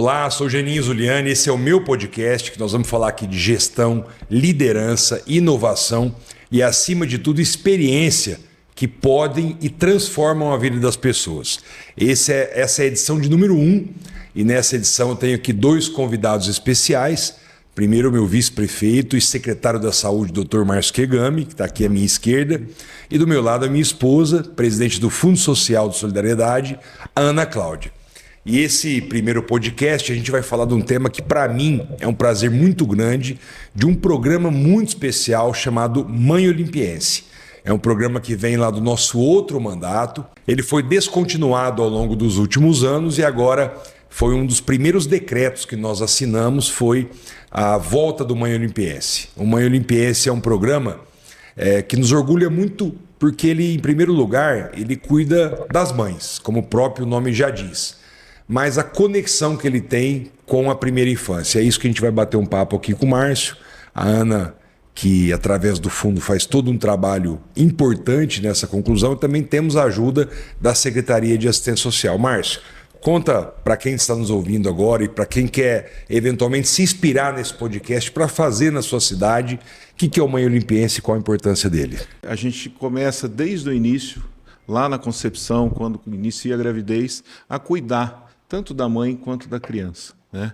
Olá, sou Geninho Zuliani, esse é o meu podcast que nós vamos falar aqui de gestão, liderança, inovação e, acima de tudo, experiência que podem e transformam a vida das pessoas. Essa é a edição de número 1 e nessa edição eu tenho aqui 2 convidados especiais. Primeiro, o meu vice-prefeito e secretário da Saúde, Dr. Márcio Kegami, que está aqui à minha esquerda, e do meu lado a minha esposa, presidente do Fundo Social de Solidariedade, a Ana Cláudia. E esse primeiro podcast a gente vai falar de um tema que para mim é um prazer muito grande, de um programa muito especial chamado Mãe Olimpiense. É um programa que vem lá do nosso outro mandato. Ele foi descontinuado ao longo dos últimos anos e agora foi um dos primeiros decretos que nós assinamos, foi a volta do Mãe Olimpiense. O Mãe Olimpiense é um programa que nos orgulha muito porque ele, em primeiro lugar, ele cuida das mães, como o próprio nome já diz. Mas a conexão que ele tem com a primeira infância. É isso que a gente vai bater um papo aqui com o Márcio. A Ana, que através do fundo faz todo um trabalho importante nessa conclusão. E também temos a ajuda da Secretaria de Assistência Social. Márcio, conta para quem está nos ouvindo agora e para quem quer eventualmente se inspirar nesse podcast para fazer na sua cidade, o que é o Mãe Olimpiense e qual a importância dele? A gente começa desde o início, lá na concepção, quando inicia a gravidez, a cuidar tanto da mãe quanto da criança, né?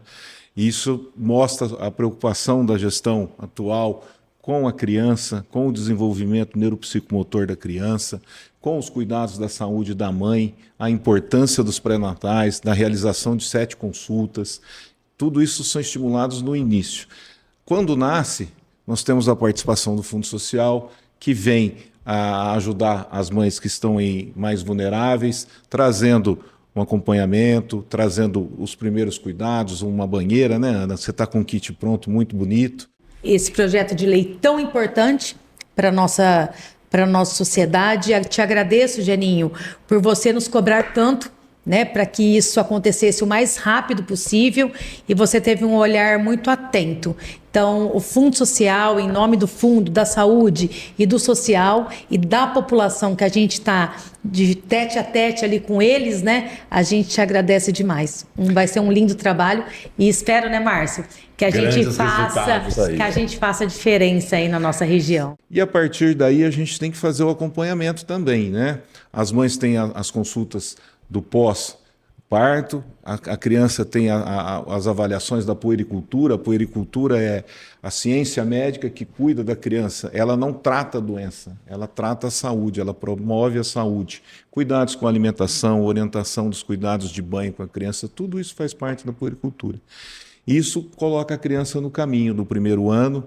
Isso mostra a preocupação da gestão atual com a criança, com o desenvolvimento neuropsicomotor da criança, com os cuidados da saúde da mãe, a importância dos pré-natais, da realização de 7 consultas. Tudo isso são estimulados no início. Quando nasce, nós temos a participação do Fundo Social, que vem a ajudar as mães que estão mais vulneráveis, trazendo um acompanhamento, trazendo os primeiros cuidados, uma banheira, né, Ana? Você está com um kit pronto, muito bonito. Esse projeto de lei tão importante para a nossa sociedade. Eu te agradeço, Geninho, por você nos cobrar tanto, né, para que isso acontecesse o mais rápido possível, e você teve um olhar muito atento. Então, o Fundo Social, em nome do Fundo, da Saúde e do Social e da população que a gente está de tete a tete ali com eles, né, a gente te agradece demais. Vai ser um lindo trabalho e espero, né, Márcio, que a gente faça diferença aí na nossa região. E a partir daí a gente tem que fazer o acompanhamento também, né? As mães têm as consultas do pós-parto, a criança tem as avaliações da puericultura. A puericultura é a ciência médica que cuida da criança. Ela não trata a doença, ela trata a saúde, ela promove a saúde. Cuidados com a alimentação, orientação dos cuidados de banho com a criança, tudo isso faz parte da puericultura. Isso coloca a criança no caminho do primeiro ano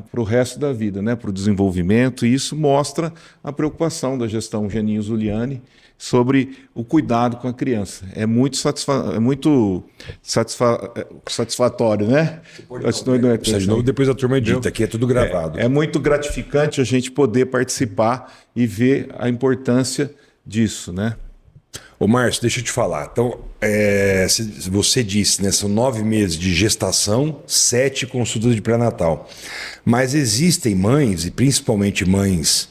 para o resto da vida, né, para o desenvolvimento, e isso mostra a preocupação da gestão Geninho Zuliani sobre o cuidado com a criança. É muito satisfatório, né? Precisa de novo, depois a turma edita, aqui é tudo gravado. É muito gratificante a gente poder participar e ver a importância disso, né? Ô Márcio, deixa eu te falar. Então, você disse, né, são 9 meses de gestação, 7 consultas de pré-natal. Mas existem mães, e principalmente mães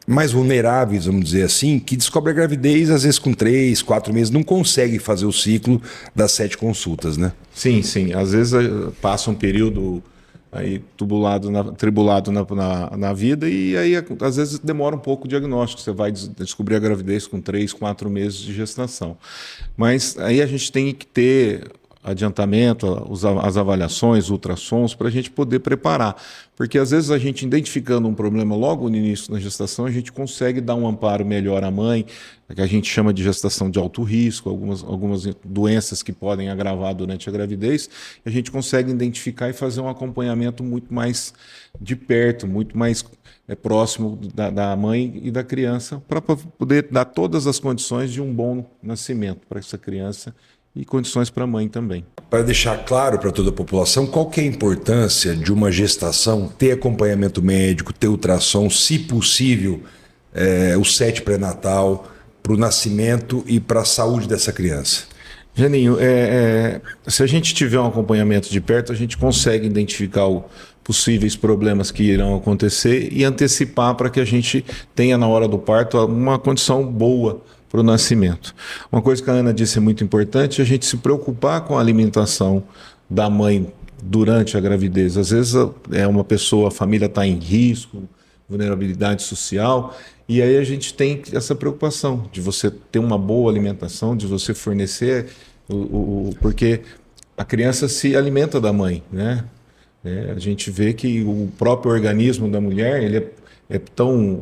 mais vulneráveis, vamos dizer assim, que descobrem a gravidez às vezes com 3, 4 meses, não conseguem fazer o ciclo das 7 consultas, né? Sim, sim. Às vezes passa um período aí tribulado na vida, e aí às vezes demora um pouco o diagnóstico. Você vai descobrir a gravidez com 3, 4 meses de gestação. Mas aí a gente tem que ter adiantamento, as avaliações, ultrassons, para a gente poder preparar. Porque às vezes a gente, identificando um problema logo no início da gestação, a gente consegue dar um amparo melhor à mãe, que a gente chama de gestação de alto risco, algumas doenças que podem agravar durante a gravidez, a gente consegue identificar e fazer um acompanhamento muito mais de perto, muito mais próximo da mãe e da criança, para poder dar todas as condições de um bom nascimento para essa criança e condições para a mãe também. Para deixar claro para toda a população, qual que é a importância de uma gestação ter acompanhamento médico, ter ultrassom, se possível, o 7 pré-natal, para o nascimento e para a saúde dessa criança? Geninho, se a gente tiver um acompanhamento de perto, a gente consegue identificar possíveis problemas que irão acontecer e antecipar para que a gente tenha na hora do parto uma condição boa para o nascimento. Uma coisa que a Ana disse é muito importante, a gente se preocupar com a alimentação da mãe durante a gravidez. Às vezes uma pessoa, a família está em risco, vulnerabilidade social, e aí a gente tem essa preocupação de você ter uma boa alimentação, de você fornecer, porque a criança se alimenta da mãe, né? A gente vê que o próprio organismo da mulher,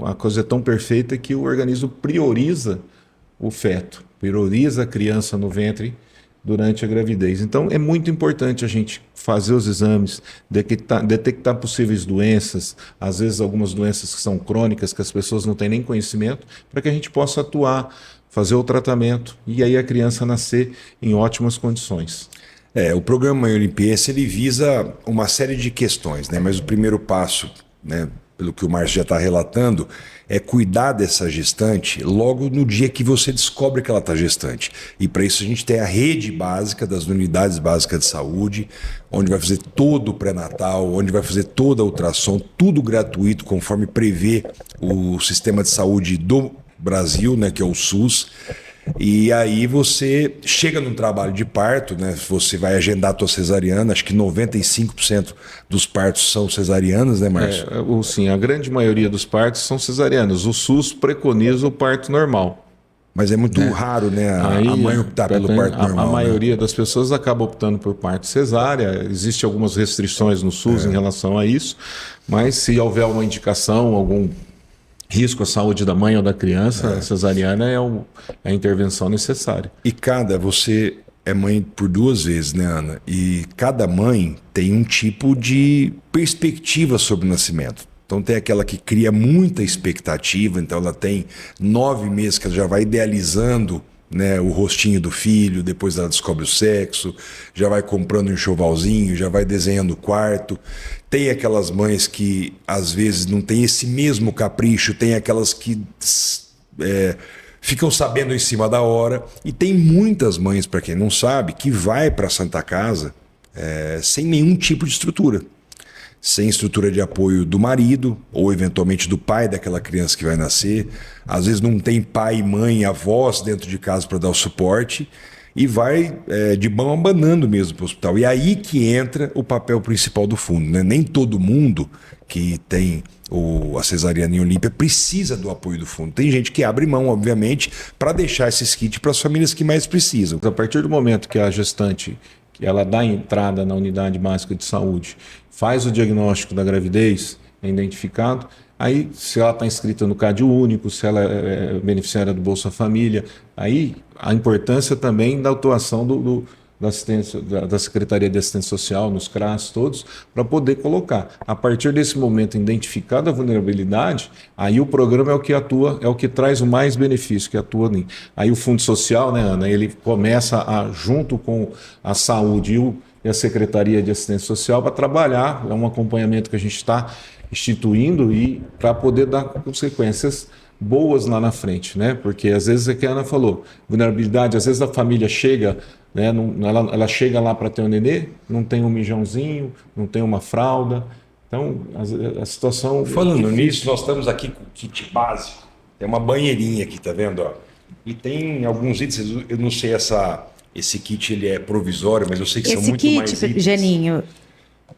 a coisa é tão perfeita que o organismo prioriza o feto, prioriza a criança no ventre durante a gravidez. Então, é muito importante a gente fazer os exames, detectar possíveis doenças, às vezes algumas doenças que são crônicas, que as pessoas não têm nem conhecimento, para que a gente possa atuar, fazer o tratamento e aí a criança nascer em ótimas condições. O programa Mãe Olimpiense, ele visa uma série de questões, né? Mas o primeiro passo, né, pelo que o Márcio já está relatando, é cuidar dessa gestante logo no dia que você descobre que ela está gestante. E para isso a gente tem a rede básica das unidades básicas de saúde, onde vai fazer todo o pré-natal, onde vai fazer toda a ultrassom, tudo gratuito, conforme prevê o sistema de saúde do Brasil, né, que é o SUS. E aí você chega num trabalho de parto, né? Você vai agendar a tua cesariana, acho que 95% dos partos são cesarianas, né, Márcio? Sim, a grande maioria dos partos são cesarianos. O SUS preconiza o parto normal. Mas é muito raro, né, a mãe optar pelo parto normal. A maioria, né, das pessoas acaba optando por parto cesárea. Existem algumas restrições no SUS em relação a isso, mas se houver uma indicação, algum risco à saúde da mãe ou da criança, a cesariana é a intervenção necessária. E você é mãe por 2 vezes, né, Ana? E cada mãe tem um tipo de perspectiva sobre o nascimento. Então tem aquela que cria muita expectativa, então ela tem 9 meses que ela já vai idealizando, né, o rostinho do filho, depois ela descobre o sexo, já vai comprando um enxovalzinho, já vai desenhando o quarto. Tem aquelas mães que às vezes não tem esse mesmo capricho, tem aquelas que ficam sabendo em cima da hora, e tem muitas mães, para quem não sabe, que vai para a Santa Casa sem nenhum tipo de estrutura. Sem estrutura de apoio do marido ou eventualmente do pai daquela criança que vai nascer. Às vezes não tem pai, mãe, avós dentro de casa para dar o suporte e vai de mão abanando mesmo para o hospital. E aí que entra o papel principal do fundo, né? Nem todo mundo que tem a cesariana em Olímpia precisa do apoio do fundo. Tem gente que abre mão, obviamente, para deixar esses kits para as famílias que mais precisam. A partir do momento que a gestante ela dá entrada na unidade básica de saúde, faz o diagnóstico da gravidez, é identificado, aí se ela está inscrita no CAD único, se ela é beneficiária do Bolsa Família, aí a importância também da atuação da Secretaria de Assistência Social, nos CRAS todos, para poder colocar. A partir desse momento, identificada a vulnerabilidade, aí o programa é o que atua, é o que traz o mais benefício, que atua ali. Aí o Fundo Social, né, Ana, ele começa junto com a saúde e a Secretaria de Assistência Social para trabalhar, é um acompanhamento que a gente está instituindo e para poder dar consequências boas lá na frente, né? Porque às vezes é que a Ana falou, vulnerabilidade, às vezes a família chega, né, ela chega lá para ter um nenê, não tem um mijãozinho, não tem uma fralda, então a situação... Falando nisso, nós estamos aqui com o kit básico, tem uma banheirinha aqui, tá vendo? Ó? E tem alguns itens, eu não sei esse kit ele é provisório, mas eu sei que são muito mais itens. Esse kit, Geninho,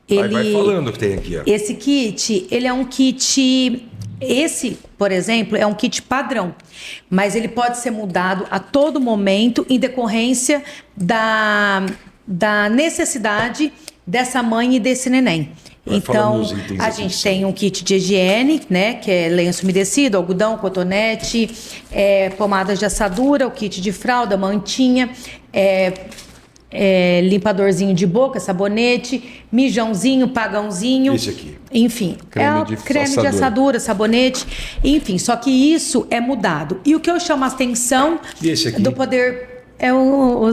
vai falando o que tem aqui. Ó. Esse kit, ele é um kit... Esse, por exemplo, é um kit padrão, mas ele pode ser mudado a todo momento em decorrência da necessidade dessa mãe e desse neném. Então, a gente tem um kit de higiene, né, que é lenço umedecido, algodão, cotonete, pomadas de assadura, o kit de fralda, mantinha, limpadorzinho de boca, sabonete, mijãozinho, pagãozinho. Esse aqui. Enfim, creme de assadura, sabonete, enfim, só que isso é mudado. E o que eu chamo a atenção do poder é o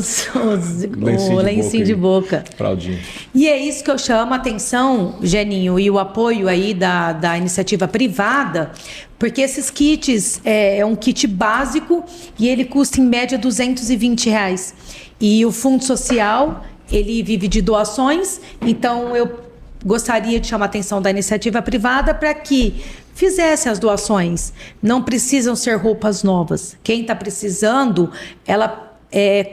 lencinho de boca. Fraldinha. E é isso que eu chamo a atenção, Geninho, e o apoio aí da iniciativa privada, porque esses kits é um kit básico e ele custa em média R$220. E o Fundo Social, ele vive de doações, então eu gostaria de chamar a atenção da iniciativa privada para que fizesse as doações. Não precisam ser roupas novas. Quem está precisando,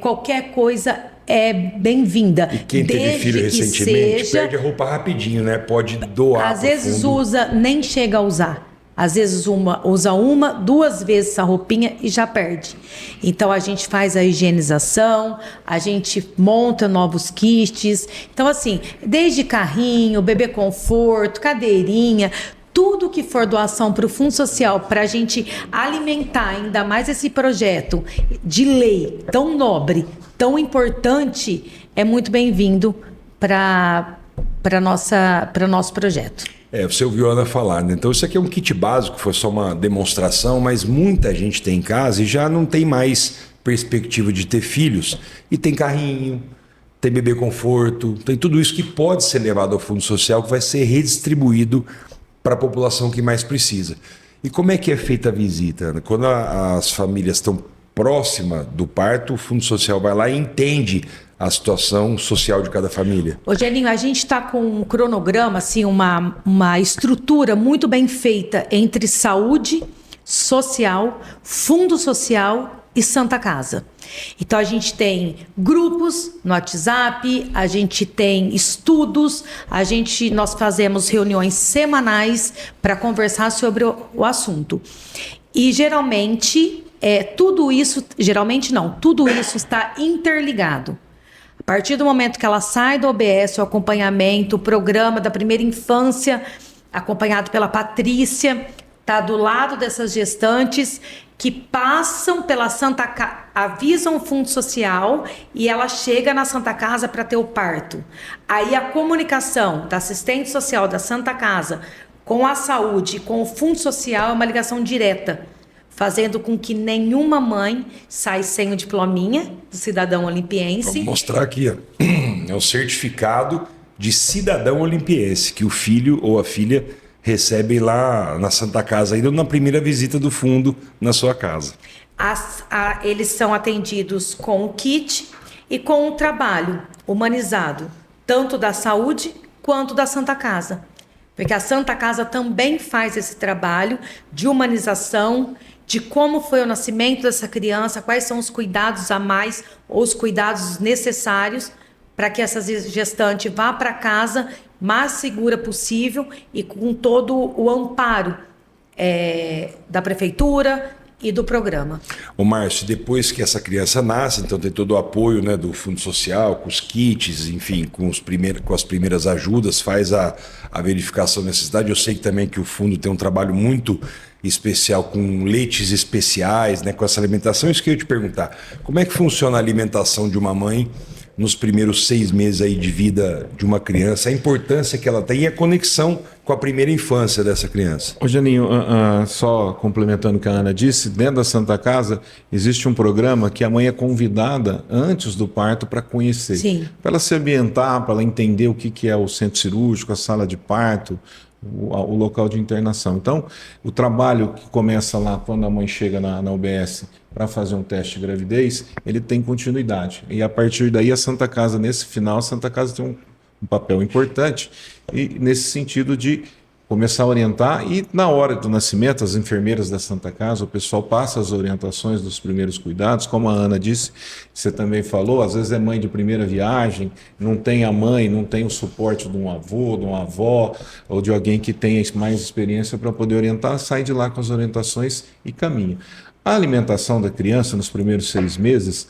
qualquer coisa é bem-vinda. E quem teve filho recentemente perde a roupa rapidinho, né? Pode doar. Às vezes usa, nem chega a usar. Às vezes usa 1, 2 vezes essa roupinha e já perde. Então a gente faz a higienização, a gente monta novos kits. Então assim, desde carrinho, bebê conforto, cadeirinha, tudo que for doação para o Fundo Social, para a gente alimentar ainda mais esse projeto de lei tão nobre, tão importante, é muito bem-vindo para nosso projeto. Você ouviu a Ana falar, né? Então isso aqui é um kit básico, foi só uma demonstração, mas muita gente tem em casa e já não tem mais perspectiva de ter filhos. E tem carrinho, tem bebê conforto, tem tudo isso que pode ser levado ao Fundo Social, que vai ser redistribuído para a população que mais precisa. E como é que é feita a visita, Ana? Quando as famílias estão próximas do parto, o Fundo Social vai lá e entende a situação social de cada família. Ô, Geninho, a gente está com um cronograma, assim, uma estrutura muito bem feita entre saúde, social, Fundo Social e Santa Casa. Então, a gente tem grupos no WhatsApp, a gente tem estudos, nós fazemos reuniões semanais para conversar sobre o assunto. E, geralmente, tudo isso está interligado. A partir do momento que ela sai do OBS, o acompanhamento, o programa da primeira infância, acompanhado pela Patrícia, está do lado dessas gestantes que passam pela Santa Casa, avisam o Fundo Social e ela chega na Santa Casa para ter o parto. Aí a comunicação da assistente social da Santa Casa com a saúde, com o Fundo Social é uma ligação direta, fazendo com que nenhuma mãe saia sem o diplominha do cidadão olimpiense. Vou mostrar aqui, ó. É o certificado de cidadão olimpiense, que o filho ou a filha recebe lá na Santa Casa, ainda na primeira visita do fundo na sua casa. Eles são atendidos com o kit e com o trabalho humanizado, tanto da saúde quanto da Santa Casa. Porque a Santa Casa também faz esse trabalho de humanização, de como foi o nascimento dessa criança, quais são os cuidados a mais ou os cuidados necessários para que essa gestante vá para casa mais segura possível e com todo o amparo da prefeitura e do programa. Ô Márcio, depois que essa criança nasce, então tem todo o apoio, né, do Fundo Social, com os kits, enfim, com as primeiras ajudas, faz a verificação da necessidade. Eu sei que também que o Fundo tem um trabalho muito especial com leites especiais, né, com essa alimentação. Isso que eu ia te perguntar. Como é que funciona a alimentação de uma mãe nos primeiros 6 meses aí de vida de uma criança, a importância que ela tem e a conexão com a primeira infância dessa criança? Ô Janinho, só complementando o que a Ana disse, dentro da Santa Casa existe um programa que a mãe é convidada antes do parto para conhecer. Para ela se ambientar, para ela entender o que é o centro cirúrgico, a sala de parto, o local de internação. Então, o trabalho que começa lá quando a mãe chega na UBS para fazer um teste de gravidez, ele tem continuidade. E a partir daí a Santa Casa, nesse final, a Santa Casa tem um papel importante e nesse sentido de começar a orientar e na hora do nascimento, as enfermeiras da Santa Casa, o pessoal passa as orientações dos primeiros cuidados, como a Ana disse, você também falou, às vezes é mãe de primeira viagem, não tem a mãe, não tem o suporte de um avô, de uma avó ou de alguém que tenha mais experiência para poder orientar, sai de lá com as orientações e caminha. A alimentação da criança nos primeiros 6 meses,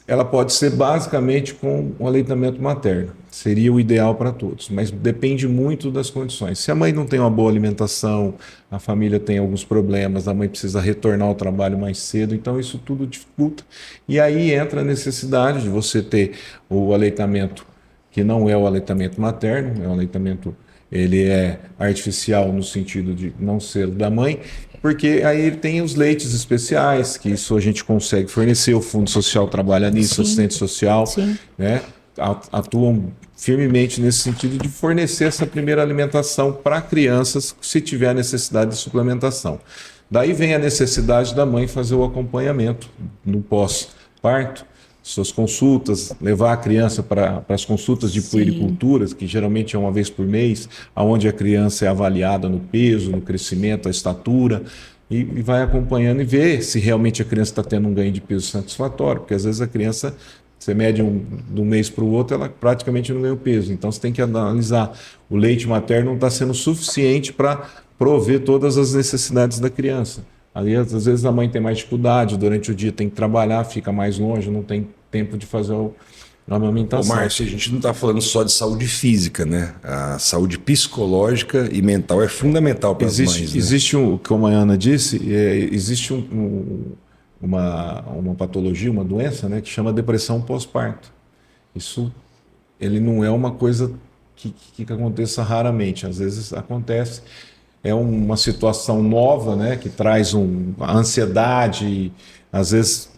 ela pode ser basicamente com o aleitamento materno. Seria o ideal para todos, mas depende muito das condições. Se a mãe não tem uma boa alimentação, a família tem alguns problemas, a mãe precisa retornar ao trabalho mais cedo, então isso tudo dificulta. E aí entra a necessidade de você ter o aleitamento, que não é o aleitamento materno, é um aleitamento, ele é artificial no sentido de não ser da mãe, porque aí ele tem os leites especiais, que isso a gente consegue fornecer, o Fundo Social trabalha nisso, assistente social, né, atuam firmemente nesse sentido de fornecer essa primeira alimentação para crianças, se tiver necessidade de suplementação. Daí vem a necessidade da mãe fazer o acompanhamento no pós-parto, suas consultas, levar a criança para as consultas de puericultura, que geralmente é uma vez por mês, onde a criança é avaliada no peso, no crescimento, a estatura, e vai acompanhando e ver se realmente a criança está tendo um ganho de peso satisfatório, porque às vezes a criança, você mede de um mês para o outro, ela praticamente não ganha o peso. Então você tem que analisar, o leite materno não está sendo suficiente para prover todas as necessidades da criança. Ali, às vezes, a mãe tem mais dificuldade, durante o dia tem que trabalhar, fica mais longe, não tem tempo de fazer a amamentação. Ô, Márcio, a gente não está falando só de saúde física, né? A saúde psicológica e mental é fundamental para as mães. Né? Existe, como a Ana disse, existe uma patologia, uma doença, né, que chama depressão pós-parto. Isso ele não é uma coisa que aconteça raramente, às vezes acontece. É uma situação nova, né, que traz a ansiedade, às vezes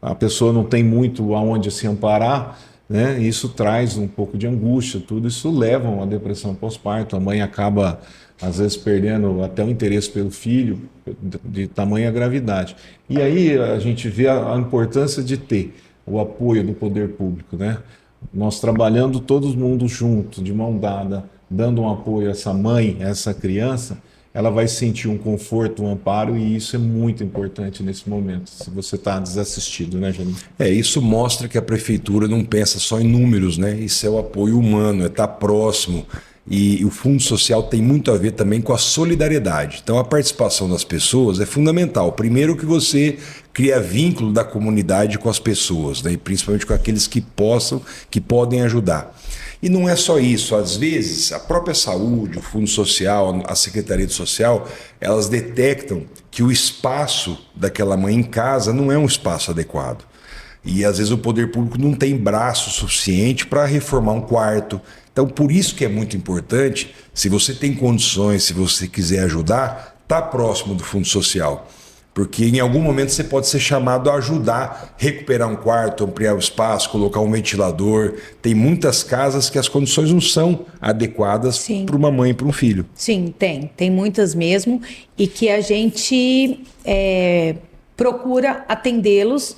a pessoa não tem muito aonde se amparar, né, e isso traz um pouco de angústia, tudo isso leva a uma depressão pós-parto. A mãe acaba, às vezes, perdendo até o interesse pelo filho, de tamanha gravidade. E aí a gente vê a importância de ter o apoio do poder público, né? Nós trabalhando todo mundo junto, de mão dada, dando um apoio a essa mãe, a essa criança, ela vai sentir um conforto, um amparo, e isso é muito importante nesse momento, se você está desassistido, né, Janine? Isso mostra que a prefeitura não pensa só em números, né? Isso é o apoio humano, é estar próximo. E o Fundo Social tem muito a ver também com a solidariedade. Então a participação das pessoas é fundamental. Primeiro que você cria vínculo da comunidade com as pessoas, né? E principalmente com aqueles que podem ajudar. E não é só isso, às vezes a própria saúde, o Fundo Social, a Secretaria de Social, elas detectam que o espaço daquela mãe em casa não é um espaço adequado. E às vezes o poder público não tem braço suficiente para reformar um quarto. Então por isso que é muito importante, se você tem condições, se você quiser ajudar, tá próximo do Fundo Social. Porque em algum momento você pode ser chamado a ajudar, recuperar um quarto, ampliar o espaço, colocar um ventilador. Tem muitas casas que as condições não são adequadas para uma mãe e para um filho. Sim, tem muitas mesmo, e que a gente procura atendê-los,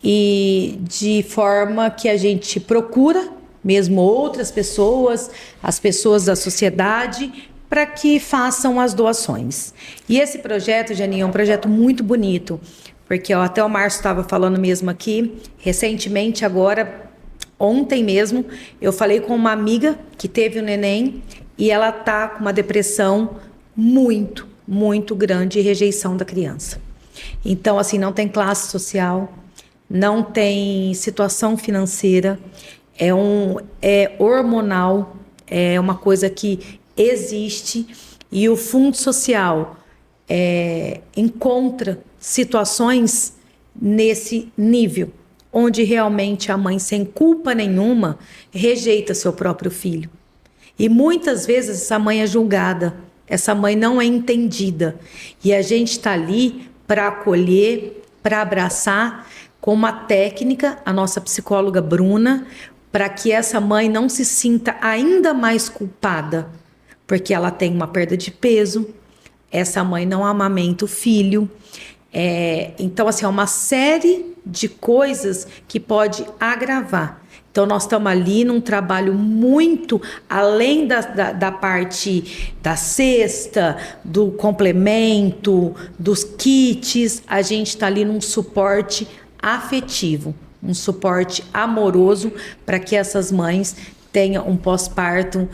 e de forma que a gente procura mesmo outras pessoas, as pessoas da sociedade, para que façam as doações. E esse projeto, Janinho, é um projeto muito bonito, porque até o Márcio estava falando mesmo aqui, recentemente, agora, ontem mesmo, eu falei com uma amiga que teve um neném, e ela está com uma depressão muito, muito grande, e rejeição da criança. Então, assim, não tem classe social, não tem situação financeira, é hormonal, é uma coisa que existe, e o Fundo Social encontra situações nesse nível, onde realmente a mãe, sem culpa nenhuma, rejeita seu próprio filho. E muitas vezes essa mãe é julgada, essa mãe não é entendida. E a gente está ali para acolher, para abraçar, com uma técnica, a nossa psicóloga Bruna, para que essa mãe não se sinta ainda mais culpada, porque ela tem uma perda de peso, essa mãe não amamenta o filho. Então, assim, é uma série de coisas que pode agravar. Então, nós estamos ali num trabalho muito além da parte da cesta, do complemento, dos kits. A gente está ali num suporte afetivo, um suporte amoroso, para que essas mães tenham um pós-parto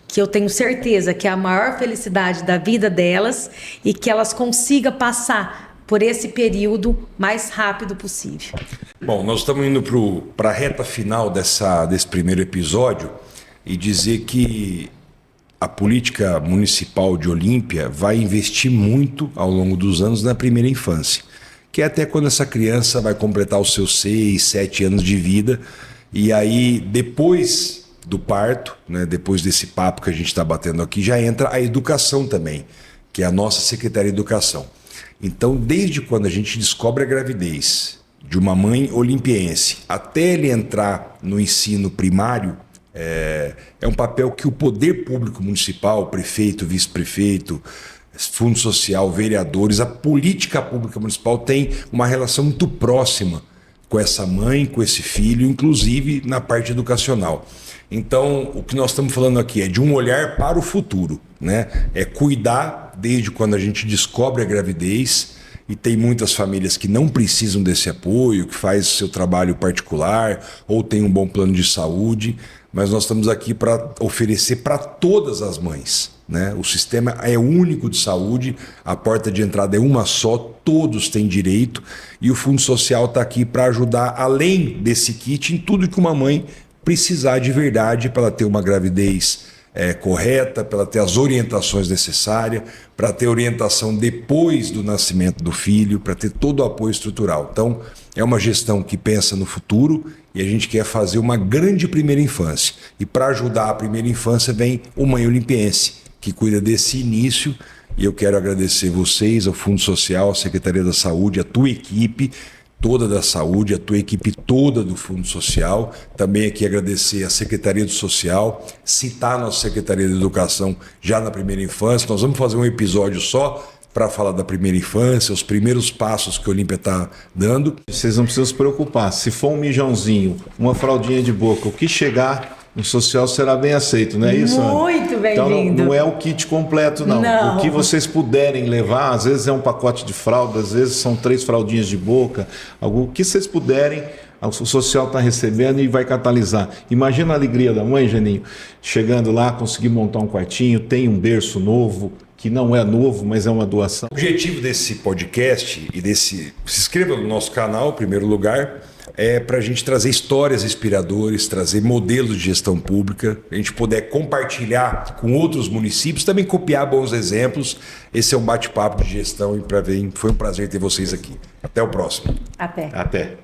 que eu tenho certeza que é a maior felicidade da vida delas, e que elas consigam passar por esse período mais rápido possível. Bom, nós estamos indo para a reta final desse primeiro episódio, e dizer que a política municipal de Olímpia vai investir muito ao longo dos anos na primeira infância, que é até quando essa criança vai completar os seus 6, 7 anos de vida. E aí, depois do parto, né, depois desse papo que a gente está batendo aqui, já entra a educação também, que é a nossa Secretaria de Educação. Então, desde quando a gente descobre a gravidez de uma mãe olimpiense até ele entrar no ensino primário, é um papel que o poder público municipal, prefeito, vice-prefeito, Fundo Social, vereadores, a política pública municipal tem uma relação muito próxima com essa mãe, com esse filho, inclusive na parte educacional. Então, o que nós estamos falando aqui é de um olhar para o futuro, né? É cuidar desde quando a gente descobre a gravidez, e tem muitas famílias que não precisam desse apoio, que faz seu trabalho particular ou tem um bom plano de saúde, mas nós estamos aqui para oferecer para todas as mães, né? O sistema é único de saúde, a porta de entrada é uma só, todos têm direito, e o Fundo Social está aqui para ajudar, além desse kit, em tudo que uma mãe precisar de verdade para ela ter uma gravidez correta, para ela ter as orientações necessárias, para ter orientação depois do nascimento do filho, para ter todo o apoio estrutural. Então, é uma gestão que pensa no futuro e a gente quer fazer uma grande primeira infância. E para ajudar a primeira infância vem o Mãe Olimpiense, que cuida desse início. E eu quero agradecer vocês, ao Fundo Social, à Secretaria da Saúde, a tua equipe toda da Saúde, a tua equipe toda do Fundo Social. Também aqui agradecer a Secretaria do Social, citar a nossa Secretaria de Educação já na primeira infância. Nós vamos fazer um episódio só para falar da primeira infância, os primeiros passos que a Olímpia está dando. Vocês não precisam se preocupar. Se for um mijãozinho, uma fraldinha de boca, o que chegar no social será bem aceito, não é isso, Ana? Muito bem-vindo. Então não é o kit completo, não. O que vocês puderem levar, às vezes é um pacote de fralda, às vezes são 3 fraldinhas de boca, o que vocês puderem, o social está recebendo e vai catalisar. Imagina a alegria da mãe, Geninho, chegando lá, conseguir montar um quartinho, tem um berço novo, que não é novo, mas é uma doação. O objetivo desse podcast e se inscreva no nosso canal, em primeiro lugar, é para a gente trazer histórias inspiradoras, trazer modelos de gestão pública, a gente poder compartilhar com outros municípios, também copiar bons exemplos. Esse é um bate-papo de gestão e foi um prazer ter vocês aqui. Até o próximo. Até. Até.